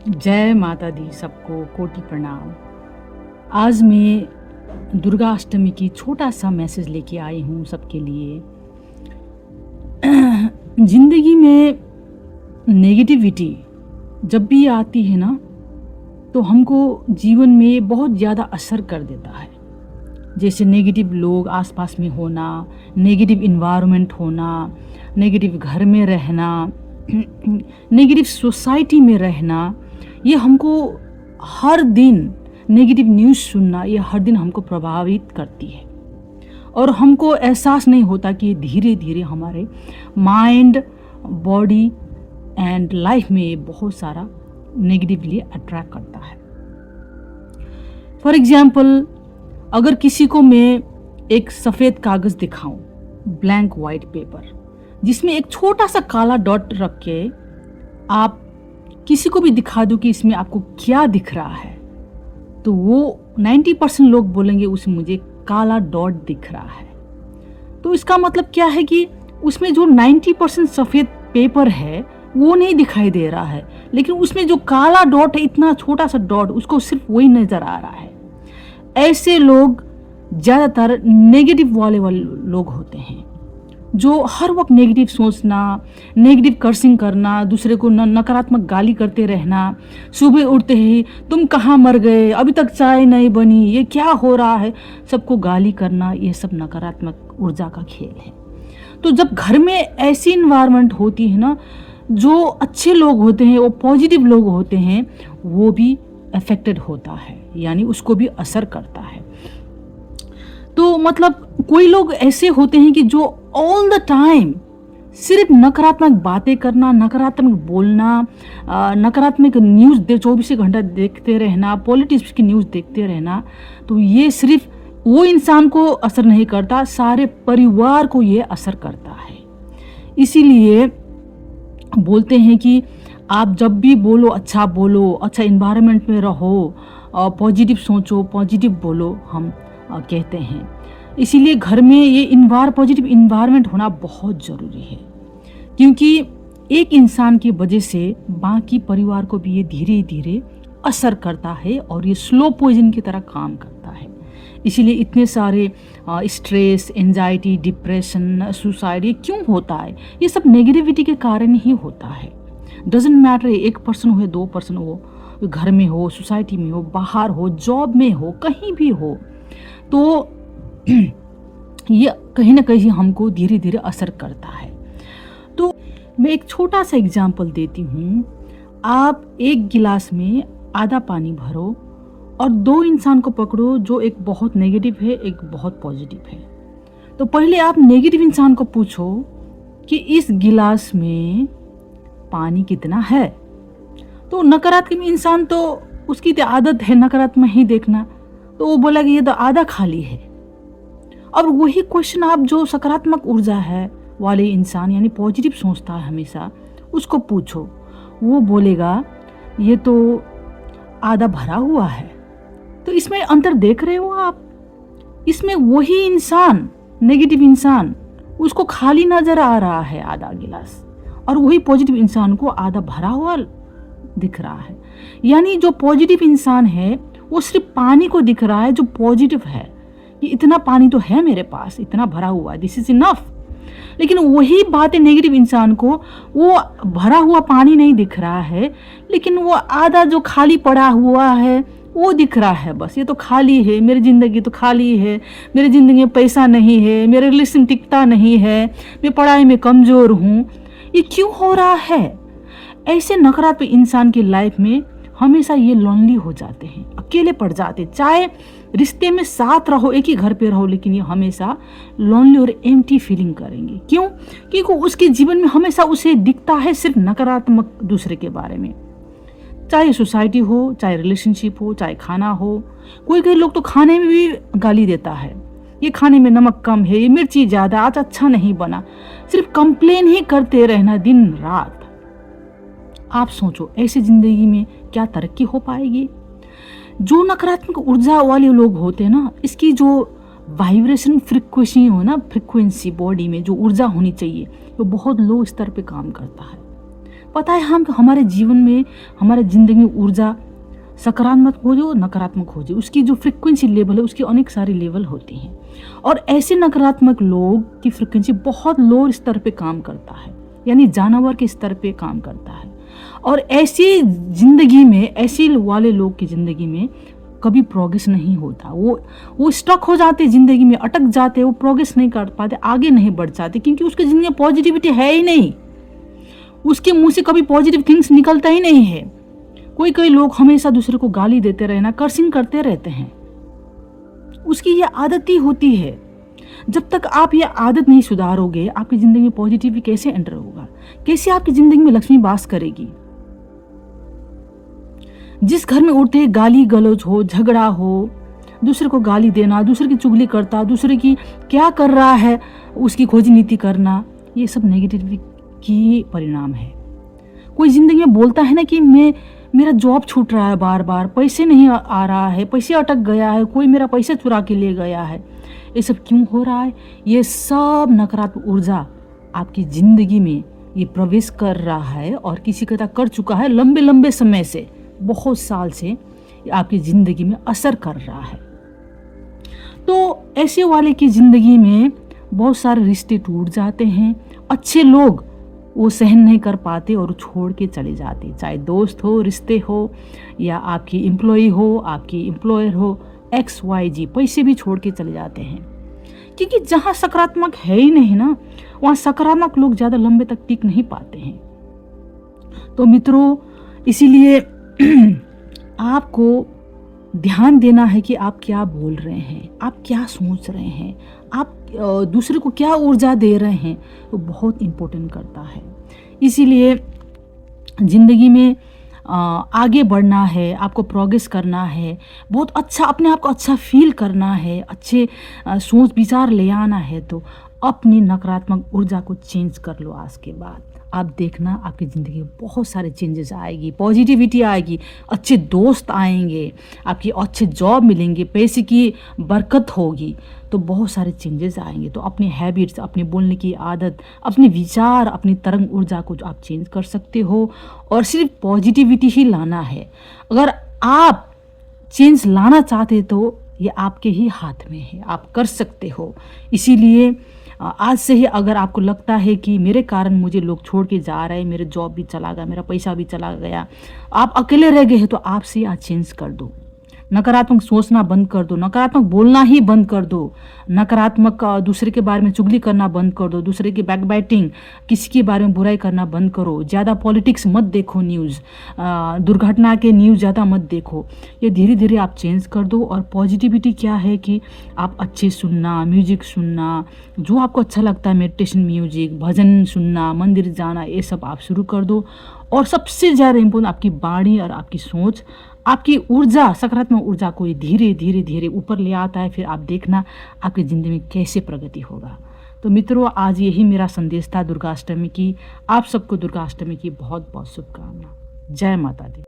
जय माता दी, सबको कोटि प्रणाम। आज मैं दुर्गा अष्टमी की छोटा सा मैसेज लेके आई हूँ सबके लिए। जिंदगी में नेगेटिविटी जब भी आती है ना, तो हमको जीवन में बहुत ज़्यादा असर कर देता है। जैसे नेगेटिव लोग आसपास में होना, नेगेटिव इन्वायरमेंट होना, नेगेटिव घर में रहना, नेगेटिव सोसाइटी में रहना, ये हमको हर दिन नेगेटिव न्यूज़ सुनना, ये हर दिन हमको प्रभावित करती है। और हमको एहसास नहीं होता कि धीरे धीरे हमारे माइंड, बॉडी एंड लाइफ में बहुत सारा नेगेटिवली अट्रैक्ट करता है। फॉर एग्जाम्पल, अगर किसी को मैं एक सफ़ेद कागज़ दिखाऊं, ब्लैंक वाइट पेपर, जिसमें एक छोटा सा काला डॉट रख के आप किसी को भी दिखा दो कि इसमें आपको क्या दिख रहा है, तो वो 90% लोग बोलेंगे उसमें मुझे काला डॉट दिख रहा है। तो इसका मतलब क्या है कि उसमें जो 90% सफ़ेद पेपर है वो नहीं दिखाई दे रहा है, लेकिन उसमें जो काला डॉट है, इतना छोटा सा डॉट, उसको सिर्फ वही नज़र आ रहा है। ऐसे लोग ज़्यादातर नेगेटिव वाले लोग होते हैं, जो हर वक्त नेगेटिव सोचना, नेगेटिव कर्सिंग करना, दूसरे को नकारात्मक गाली करते रहना, सुबह उठते ही तुम कहाँ मर गए, अभी तक चाय नहीं बनी, ये क्या हो रहा है, सबको गाली करना, ये सब नकारात्मक ऊर्जा का खेल है। तो जब घर में ऐसी इन्वायरमेंट होती है ना, जो अच्छे लोग होते हैं, वो पॉजिटिव लोग होते हैं, वो भी अफेक्टेड होता है, यानी उसको भी असर करता है। तो मतलब कोई लोग ऐसे होते हैं कि जो ऑल द टाइम सिर्फ नकारात्मक बातें करना, नकारात्मक बोलना, नकारात्मक न्यूज़ 24 घंटा देखते रहना, पॉलिटिक्स की न्यूज़ देखते रहना, तो ये सिर्फ वो इंसान को असर नहीं करता, सारे परिवार को ये असर करता है। इसीलिए बोलते हैं कि आप जब भी बोलो, अच्छा इन्वायरमेंट में रहो, पॉजिटिव सोचो, पॉजिटिव बोलो, हम कहते हैं। इसीलिए घर में ये पॉजिटिव इन्वायरमेंट होना बहुत ज़रूरी है, क्योंकि एक इंसान की वजह से बाकी परिवार को भी ये धीरे धीरे असर करता है और ये स्लो पॉइजन की तरह काम करता है। इसीलिए इतने सारे स्ट्रेस, एंजाइटी, डिप्रेशन, सुसाइड ये क्यों होता है? ये सब नेगेटिविटी के कारण ही होता है। डजेंट मैटर, एक पर्सन हो या 2 पर्सन हो, घर में हो, सोसाइटी में हो, बाहर हो, जॉब में हो, कहीं भी हो, तो ये कहीं ना कहीं हमको धीरे धीरे असर करता है। तो मैं एक छोटा सा एग्जाम्पल देती हूँ। आप एक गिलास में आधा पानी भरो और 2 इंसान को पकड़ो, जो एक बहुत नेगेटिव है, एक बहुत पॉजिटिव है। तो पहले आप नेगेटिव इंसान को पूछो कि इस गिलास में पानी कितना है। तो नकारात्मक इंसान, तो उसकी तो आदत है नकारात्मक ही देखना, तो वो बोला कि ये तो आधा खाली है। अब वही क्वेश्चन आप जो सकारात्मक ऊर्जा है वाले इंसान, यानी पॉजिटिव सोचता है हमेशा, उसको पूछो, वो बोलेगा ये तो आधा भरा हुआ है। तो इसमें अंतर देख रहे हो आप? इसमें वही इंसान, नेगेटिव इंसान, उसको खाली नजर आ रहा है आधा गिलास, और वही पॉजिटिव इंसान को आधा भरा हुआ दिख रहा है। यानी जो पॉजिटिव इंसान है वो सिर्फ पानी को दिख रहा है, जो पॉजिटिव है कि इतना पानी तो है मेरे पास, इतना भरा हुआ है, दिस इज इनफ। लेकिन वही बातें नेगेटिव इंसान को, वो भरा हुआ पानी नहीं दिख रहा है, लेकिन वो आधा जो खाली पड़ा हुआ है वो दिख रहा है। बस ये तो खाली है, मेरी ज़िंदगी तो खाली है, मेरी ज़िंदगी में पैसा नहीं है, मेरे रिलेशन टिकता नहीं है, मैं पढ़ाई में कमज़ोर हूँ। ये क्यों हो रहा है? ऐसे नकारात्मक इंसान की लाइफ में हमेशा ये लोनली हो जाते हैं, अकेले पड़ जाते। चाहे रिश्ते में साथ रहो, एक ही घर पे रहो, लेकिन ये हमेशा लोनली और एम्प्टी फीलिंग करेंगे। क्यों? क्योंकि उसके जीवन में हमेशा उसे दिखता है सिर्फ नकारात्मक दूसरे के बारे में, चाहे सोसाइटी हो, चाहे रिलेशनशिप हो, चाहे खाना हो। कोई लोग तो खाने में भी गाली देता है, ये खाने में नमक कम है, ये मिर्ची ज़्यादा, आज अच्छा नहीं बना। सिर्फ कंप्लेन ही करते रहना दिन रात। आप सोचो, ऐसी जिंदगी में क्या तरक्की हो पाएगी? जो नकारात्मक ऊर्जा वाले लोग होते हैं ना, इसकी जो वाइब्रेशन फ्रिक्वेंसी हो ना, फ्रिक्वेंसी बॉडी में जो ऊर्जा होनी चाहिए, वो बहुत लो स्तर पे काम करता है। पता है हम हमारे जीवन में, हमारे ज़िंदगी में ऊर्जा सकारात्मक हो जो नकारात्मक हो जाए, उसकी जो फ्रिक्वेंसी लेवल है उसकी अनेक सारे लेवल होते हैं। और ऐसे नकारात्मक लोग की फ्रिक्वेंसी बहुत लो स्तर पे काम करता है, यानी जानवर के स्तर पे काम करता है। और ऐसी ज़िंदगी में, ऐसे वाले लोग की ज़िंदगी में कभी प्रोग्रेस नहीं होता। वो स्टक हो जाते, ज़िंदगी में अटक जाते, वो प्रोग्रेस नहीं कर पाते, आगे नहीं बढ़ जाते, क्योंकि उसकी ज़िंदगी में पॉजिटिविटी है ही नहीं। उसके मुंह से कभी पॉजिटिव थिंग्स निकलता ही नहीं है। कोई लोग हमेशा दूसरे को गाली देते रहना, कर्सिंग करते रहते हैं, उसकी ये आदत ही होती है। जब तक आप ये आदत नहीं सुधारोगे, आपकी ज़िंदगी में पॉजिटिविटी कैसे एंटर होगा, कैसे आपकी ज़िंदगी में लक्ष्मी वास करेगी। जिस घर में उठते गाली गलौज हो, झगड़ा हो, दूसरे को गाली देना, दूसरे की चुगली करता, दूसरे की क्या कर रहा है उसकी खोज नीति करना, ये सब नेगेटिविटी की परिणाम है। कोई ज़िंदगी में बोलता है ना कि मेरा जॉब छूट रहा है, बार बार पैसे नहीं आ रहा है, पैसे अटक गया है, कोई मेरा पैसे चुरा के ले गया है, ये सब क्यों हो रहा है? ये सब नकारात्मक ऊर्जा आपकी ज़िंदगी में ये प्रवेश कर रहा है और किसी का कर चुका है लंबे लंबे समय से, बहुत साल से आपकी ज़िंदगी में असर कर रहा है। तो ऐसे वाले की ज़िंदगी में बहुत सारे रिश्ते टूट जाते हैं। अच्छे लोग वो सहन नहीं कर पाते और छोड़ के चले जाते, चाहे दोस्त हो, रिश्ते हो, या आपकी एम्प्लॉय हो, आपकी एम्प्लॉयर हो, XYZ, पैसे भी छोड़ के चले जाते हैं। क्योंकि जहाँ सकारात्मक है ही नहीं ना, वहाँ सकारात्मक लोग ज़्यादा लंबे तक टिक नहीं पाते हैं। तो मित्रों, इसीलिए आपको ध्यान देना है कि आप क्या बोल रहे हैं, आप क्या सोच रहे हैं, आप दूसरे को क्या ऊर्जा दे रहे हैं, वो बहुत इम्पोर्टेंट करता है। इसीलिए ज़िंदगी में आगे बढ़ना है, आपको प्रोग्रेस करना है, बहुत अच्छा अपने आप को अच्छा फील करना है, अच्छे सोच विचार ले आना है, तो अपनी नकारात्मक ऊर्जा को चेंज कर लो। आज के बाद आप देखना आपकी ज़िंदगी में बहुत सारे चेंजेस आएगी, पॉजिटिविटी आएगी, अच्छे दोस्त आएंगे, आपकी अच्छे जॉब मिलेंगे, पैसे की बरकत होगी, तो बहुत सारे चेंजेस आएंगे। तो अपनी हैबिट्स, अपने बोलने की आदत, अपने विचार, अपनी तरंग ऊर्जा को आप चेंज कर सकते हो और सिर्फ पॉजिटिविटी ही लाना है। अगर आप चेंज लाना चाहते तो ये आपके ही हाथ में है, आप कर सकते हो। इसीलिए आज से ही अगर आपको लगता है कि मेरे कारण मुझे लोग छोड़ के जा रहे हैं, मेरे जॉब भी चला गया, मेरा पैसा भी चला गया, आप अकेले रह गए हैं, तो आप से आज चेंज कर दो। नकारात्मक सोचना बंद कर दो, नकारात्मक बोलना ही बंद कर दो, नकारात्मक दूसरे के बारे में चुगली करना बंद कर दो, दूसरे की बैकबाइटिंग, किसी के बारे में बुराई करना बंद करो, ज़्यादा पॉलिटिक्स मत देखो, न्यूज़ दुर्घटना के न्यूज़ ज़्यादा मत देखो। ये धीरे धीरे आप चेंज कर दो। और पॉजिटिविटी क्या है कि आप अच्छे सुनना, म्यूजिक सुनना, जो आपको अच्छा लगता है, मेडिटेशन म्यूजिक, भजन सुनना, मंदिर जाना, ये सब आप शुरू कर दो। और सबसे ज़्यादा इम्पोर्टेंट आपकी वाणी और आपकी सोच, आपकी ऊर्जा, सकारात्मक ऊर्जा को धीरे धीरे धीरे ऊपर ले आता है। फिर आप देखना आपकी ज़िंदगी में कैसे प्रगति होगा। तो मित्रों, आज यही मेरा संदेश था दुर्गाष्टमी की। आप सबको दुर्गाष्टमी की बहुत बहुत शुभकामना। जय माता दी।